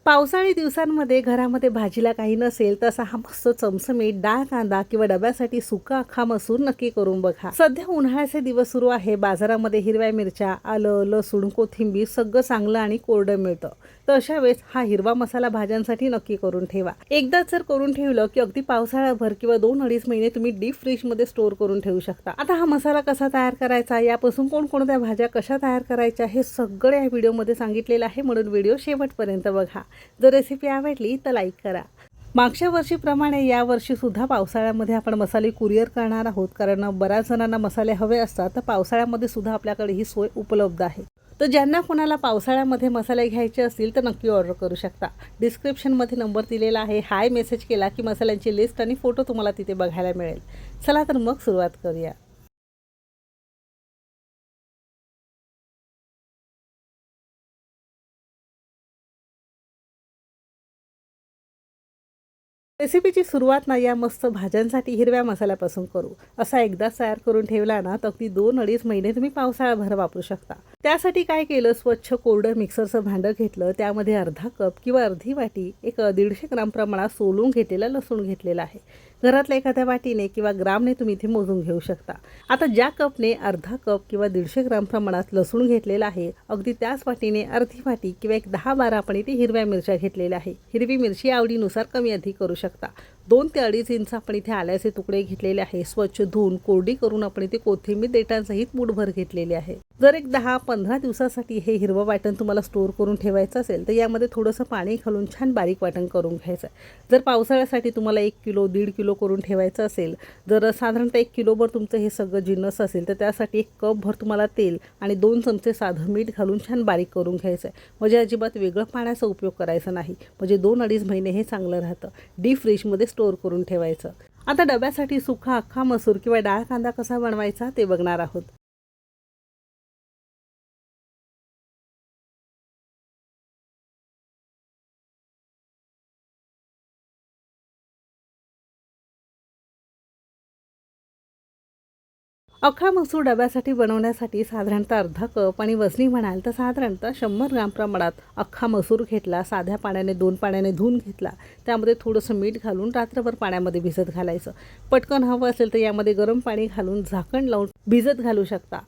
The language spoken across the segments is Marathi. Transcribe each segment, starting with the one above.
पावसाळी दिवसांमध्ये घरामध्ये भाजीला काही नसेल तसा हा मस्त चमचमीत डाळ कांदा किंवा डब्यासाठी सुका अख्खा मसूर नक्की करून बघा। सध्या उन्हाळ्याचे दिवस सुरू आहे, बाजारामध्ये हिरव्या मिरच्या, आलं, लसूण, कोथिंबीर सगळं चांगलं आणि कोरडं मिळतं। तर अशा वेळेस हा हिरवा मसाला भाज्यांसाठी नक्की करून ठेवा। एकदा जर करून ठेवलं की अगदी पावसाळ्याभर किंवा 2-2.5 महिने तुम्ही डीप फ्रीजमध्ये स्टोअर करून ठेवू शकता। आता हा मसाला कसा तयार करायचा, यापासून कोणकोणत्या भाज्या कशा तयार करायच्या हे सगळं या व्हिडिओमध्ये सांगितलेलं आहे, म्हणून व्हिडिओ शेवटपर्यंत बघा। जर रेसिपी आवडली तर लाईक करा। मागच्या वर्षीप्रमाणे यावर्षी सुद्धा पावसाळ्यामध्ये आपण मसाले कुरिअर करणार आहोत, कारण बऱ्याच जणांना मसाले हवे असतात। तर पावसाळ्यामध्ये सुद्धा आपल्याकडे ही सोय उपलब्ध आहे। तर ज्यांना कोणाला पावसाळ्यामध्ये मसाले घ्यायचे असतील तर नक्की ऑर्डर करू शकता। डिस्क्रिप्शनमध्ये नंबर दिलेला आहे, हाय मेसेज केला की मसाल्यांची लिस्ट आणि फोटो तुम्हाला तिथे बघायला मिळेल। चला तर मग सुरुवात करूया। रेसिपीची सुरुवात ना या मस्त भाज्यांसाठी हिरव्या मसाल्यापासून करू। असा एकदाच तयार करून ठेवला ना तर अगदी 2-2.5 महिने तुम्ही पावसाळ्याभर वापरू शकता। त्यासाठी काय केलं, स्वच्छ कोरडं मिक्सरचं भांडं घेतलं, त्यामध्ये अर्धा कप किंवा अर्धी वाटी 150 ग्राम प्रमाणात सोलून घेतलेला लसूण घेतलेला आहे। घरातल्या एखाद्या वाटीने किंवा ग्रामने तुम्ही इथे मोजून घेऊ शकता। आता ज्या कपने अर्धा कप किंवा 150 ग्राम प्रमाणात लसूण घेतलेला आहे, अगदी त्याच वाटीने अर्धी वाटी किंवा 10-12 आपण इथे हिरव्या मिरच्या घेतलेल्या आहे। हिरवी मिरची आवडीनुसार कमी अधिक करू शकता। 2 ते 2.5 इंच आपण इथे आल्याचे तुकडे घेतलेले आहे। स्वच्छ धुवून कोरडी करून आपण इथे कोथिंबीर देठांसहित मूठभर घेतलेले आहे। जर एक 10-15 दिवसासाठी हे हिरवं वाटण तुम्हाला स्टोअर करून ठेवायचं असेल तर यामध्ये थोडंसं पाणी घालून छान बारीक वाटण करून घ्यायचं। जर पावसाळ्यासाठी तुम्हाला 1 किलो 1.5 किलो करून ठेवायचं असेल, जर साधारणतः 1 किलोभर तुमचं हे सगळं जिन्नस असेल तर त्यासाठी 1 कपभर तुम्हाला तेल आणि 2 चमचे साधं मीठ घालून छान बारीक करून घ्यायचं आहे। म्हणजे अजिबात वेगळं पाण्याचा उपयोग करायचा नाही, म्हणजे 2-2.5 महिने हे चांगलं राहतं। डीप फ्रीजमध्ये स्टोअर करून ठेवायचं। आता डब्यासाठी सुका अख्खा मसूर किंवा डाळ कांदा कसा बनवायचा ते बघणार आहोत। अख्खा मसूर डब्यासाठी बनवण्यासाठी साधारणतः अर्धा कप आणि वजनी म्हणाल तर साधारणतः 100 ग्राम प्रमाणात अख्खा मसूर घेतला। साध्या पाण्याने 2 पाण्याने धुवून घेतला, त्यामध्ये थोडंसं मीठ घालून रात्रभर पाण्यामध्ये भिजत घालायचं। पटकन हवं असेल तर यामध्ये गरम पाणी घालून झाकण लावून भिजत घालू शकता।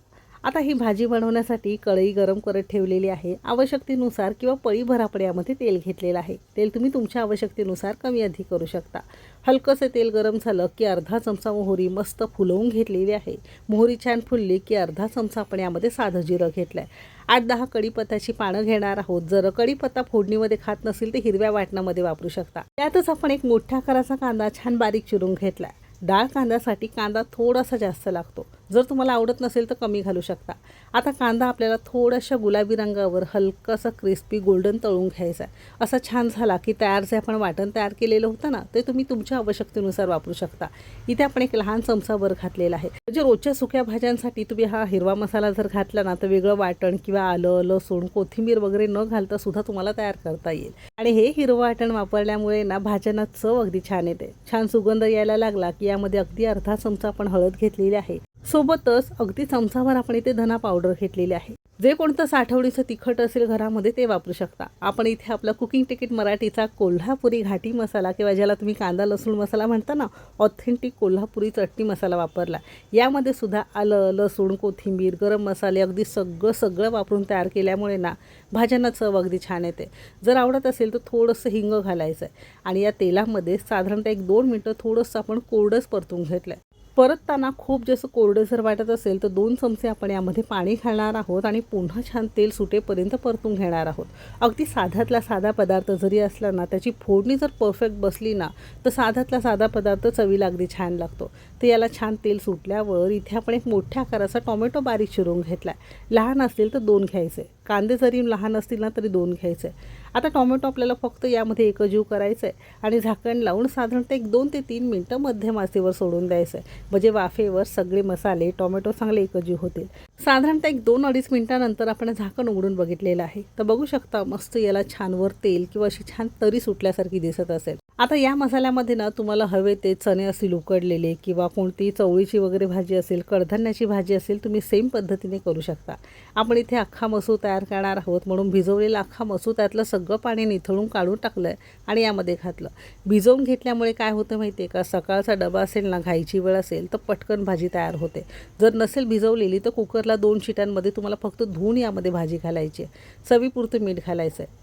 आता ही भाजी बनवण्यासाठी कढई गरम करत ठेवलेली आहे। आवश्यकतेनुसार किंवा पळीभर आपण यामध्ये तेल घेतलेलं आहे। तेल तुम्ही तुमच्या आवश्यकतेनुसार कमी अधिक करू शकता। हलकंसं तेल गरम झालं की अर्धा चमचा मोहरी मस्त फुलवून घेतलेली आहे। मोहरी छान फुलली की अर्धा चमचा आपण यामध्ये साधं जिरं घेतलं आहे। 8-10 कढीपत्त्याची पानं घेणार आहोत। जर कढीपत्ता फोडणीमध्ये खात नसेल तर हिरव्या वाटणामध्ये वापरू शकता। त्यातच आपण एक मोठ्या आकाराचा कांदा छान बारीक चिरून घेतला आहे। डाळ कांद्यासाठी कांदा थोडासा जास्त लागतो, जर तुम्हाला आवडत नसेल तर कमी घालू शकता। आता कांदा आपल्याला थोड्याशा गुलाबी रंगावर हलकासा क्रिस्पी गोल्डन तळून घ्यायचा आहे। असा छान झाला की तयार जे आपण वाटण तयार केलेलं होतं ना, ते तुम्ही तुमच्या आवश्यकतेनुसार वापरू शकता। इथे आपण एक लहान चमचाभर घातलेला आहे। म्हणजे रोजच्या सुक्या भाज्यांसाठी तुम्ही हा हिरवा मसाला जर घातला ना तर वेगळं वाटण किंवा आलं, लसूण, कोथिंबीर वगैरे न घालता सुद्धा तुम्हाला तयार करता येईल। आणि हे हिरवं वाटण वापरल्यामुळे ना भाज्यांना चव अगदी छान येते। छान सुगंध यायला लागला की यामध्ये अगदी अर्धा चमचा आपण हळद घेतलेली आहे। सोबतच अगदी चमचाभर आपण इथे धना पावडर घेतलेली आहे। जे कोणतं साठवणीचं तिखट असेल घरामध्ये ते वापरू शकता। आपण इथे आपला कुकिंग तिकीट मराठीचा कोल्हापुरी घाटी मसाला किंवा ज्याला तुम्ही कांदा लसूण मसाला म्हणता ना, ऑथेंटिक कोल्हापुरी चटणी मसाला वापरला। यामध्ये सुद्धा आलं, लसूण, कोथिंबीर, गरम मसाले अगदी सगळं वापरून तयार केल्यामुळे ना भाज्यांना चव अगदी छान येते। जर आवडत असेल तर थोडंसं हिंग घालायचं आहे आणि या तेलामध्ये साधारणतः 1-2 मिनिटं थोडंसं आपण कोरडंच परतून घेतलं आहे। परतताना खूप जास्त कोरडं जर वाटत असेल तर 2 चमचे आपण यामध्ये पाणी घालणार आहोत आणि पुन्हा छान तेल सुटेपर्यंत परतून घेणार आहोत। अगदी साध्यातला साधा पदार्थ जरी असला ना, त्याची फोडणी जर परफेक्ट बसली ना तर साध्यातला साधा पदार्थ चवीला अगदी छान लागतो। तर याला छान तेल सुटल्यावर इथे आपण एक मोठ्या आकाराचा टोमॅटो बारीक चिरून घेतला आहे। लहान असतील तर 2 घ्यायचे, कांदे जरी लहान असतील ना तरी 2 घ्यायचे। आता टोमॅटो आपल्याला फक्त यामध्ये एकजीव करायचं आहे आणि झाकण लावून साधारणतः 2 ते 3 मिनिटं मध्यम आचेवर सोडून द्यायचं आहे, म्हणजे वाफेवर सगळे मसाले टोमॅटो चांगले एकजीव होतील। साधारणतः 2-2.5 मिनिटानंतर आपण झाकण उघडून बघितलेलं आहे। तर बघू शकता मस्त याला छानवर तेल किंवा अशी छान तरी सुटल्यासारखी दिसत असेल। आता या मसाल्यामध्ये ना तुम्हाला हवे ते चणे असतील उकडलेले किंवा कोणतीही चवळीची वगैरे भाजी असेल, कडधान्याची भाजी असेल, तुम्ही सेम पद्धतीने करू शकता. आपण इथे अख्खा मसूर तयार करणार आहोत म्हणून भिजवलेला अख्खा मसूर त्यातलं सगळं पाणी निथळून काढून टाकलं आहे आणि यामध्ये घातलं. भिजवून घेतल्यामुळे काय होतं माहिती आहे का, सकाळचा डबा असेल ना, घाईची वेळ असेल तर पटकन भाजी तयार होते. जर नसेल भिजवलेली तर कुकरला 2 शिट्यांमध्ये तुम्हाला फक्त धुवून यामध्ये भाजी घालायची आहे. चवीपुरतं मीठ घालायचं आहे.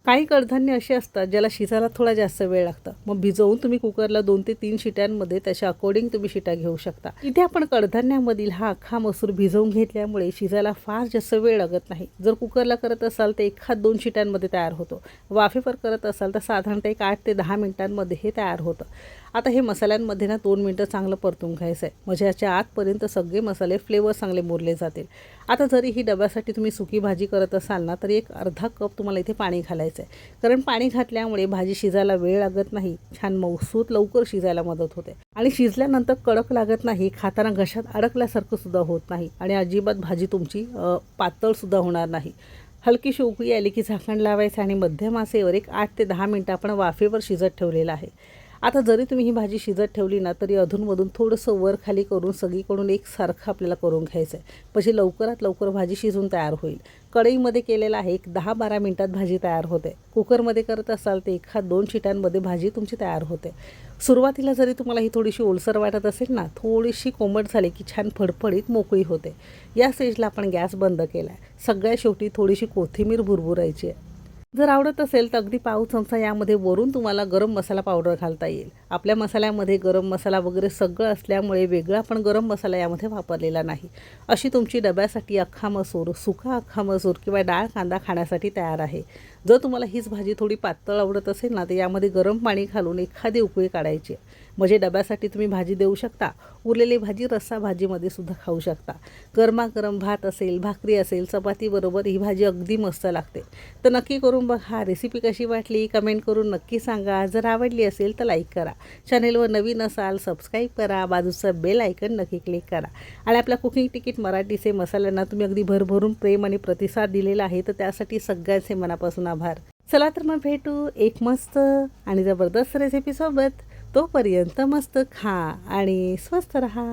काही कडधान्य असे असतात ज्याला शिजायला थोडा जास्त वेळ लागतं. मग भिजवून तुम्ही कुकरला 2 ते 3 शिट्यांमध्ये त्याच्या अकॉर्डिंग तुम्ही शिट्या घेऊ शकता. इथे आपण कडधान्यामधील हा अख्खा मसूर भिजवून घेतल्यामुळे शिजायला फार जास्त वेळ लागत नाही. जर कुकरला करत असाल तर 1-2 शिट्यांमध्ये तयार होतो. वाफेवर करत असाल तर साधारणतः 8 ते 10 मिनिटांमध्ये हे तयार होतं. आता हे मसाल्यांमध्ये ना 2 मिनटं चांगलं परतून घ्यायचं आहे. म्हणजे याच्या आतपर्यंत सगळे मसाले फ्लेवर चांगले मुरले जातील. आता जरी ही डब्यासाठी तुम्ही सुकी भाजी करत असाल ना, तरी एक अर्धा कप तुम्हाला इथे पाणी घालायचं आहे. कारण पाणी घातल्यामुळे भाजी शिजायला वेळ लागत नाही, छान मऊसूत लवकर शिजायला मदत होते आणि शिजल्यानंतर कडक लागत नाही, खाताना घशात अडकल्यासारखं सुद्धा होत नाही आणि अजिबात भाजी तुमची पातळसुद्धा होणार नाही. हलकीशी उकळी आली की झाकण लावायचं आणि मध्यम आचेवर 8 ते 10 मिनटं आपण वाफेवर शिजत ठेवलेलं आहे. आता जरी तुम्ही ही भाजी शिजत ठेवली ना, तरी अधूनमधून थोडंसं वर खाली करून सगळीकडून एकसारखं आपल्याला करून घ्यायचं आहे. म्हणजे लवकरात लवकर भाजी शिजून तयार होईल. कढईमध्ये केलेला आहे 10-12 मिनटात भाजी तयार होते. कुकरमध्ये करत असाल तर 1-2 शिट्यांमध्ये भाजी तुमची तयार होते. सुरुवातीला जरी तुम्हाला ही थोडीशी ओलसर वाटत असेल ना, थोडीशी कोमट झाली की छान फडफडीत मोकळी होते. या स्टेजला आपण गॅस बंद केला आहे. सगळ्यात शेवटी थोडीशी कोथिंबीर भुरभुरायची आहे. जर आवडत असेल तर अगदी पाव चमचा यामध्ये वरून तुम्हाला गरम मसाला पावडर घालता येईल. आपल्या मसाल्यामध्ये गरम मसाला वगैरे सगळं असल्यामुळे वेगळा आपण गरम मसाला यामध्ये वापरलेला नाही. अशी तुमची डब्यासाठी अख्खा मसूर, सुका अख्खा मसूर किंवा डाळ कांदा खाण्यासाठी तयार आहे. जर तुम्हाला हीच भाजी थोडी पातळ आवडत असेल ना, तर यामध्ये गरम पाणी घालून एखादी उकळी काढायची. म्हणजे डब्यासाठी तुम्ही भाजी देऊ शकता. उरलेली भाजी रस्सा भाजीमध्ये सुद्धा खाऊ शकता. गरमागरम भात असेल, भाकरी असेल, चपातीबरोबर ही भाजी अगदी मस्त लागते. तर नक्की करून बघा. रेसिपी कशी वाटली कमेंट करून नक्की सांगा. जर आवडली असेल तर लाईक करा. चॅनेलवर नवीन असाल सबस्क्राईब करा. बाजूचं बेल आयकन नक्की क्लिक करा. आणि आपल्या कुकिंग तिकीट मराठीचे मसाल्यांना तुम्ही अगदी भरभरून प्रेम आणि प्रतिसाद दिलेला आहे, तर त्यासाठी सगळ्यांचे मनापासून आभार. चला तर मग भेटू एक मस्त आणि जबरदस्त रेसिपीसोबत. तोपर्यंत मस्त खा आणि स्वस्थ रहा.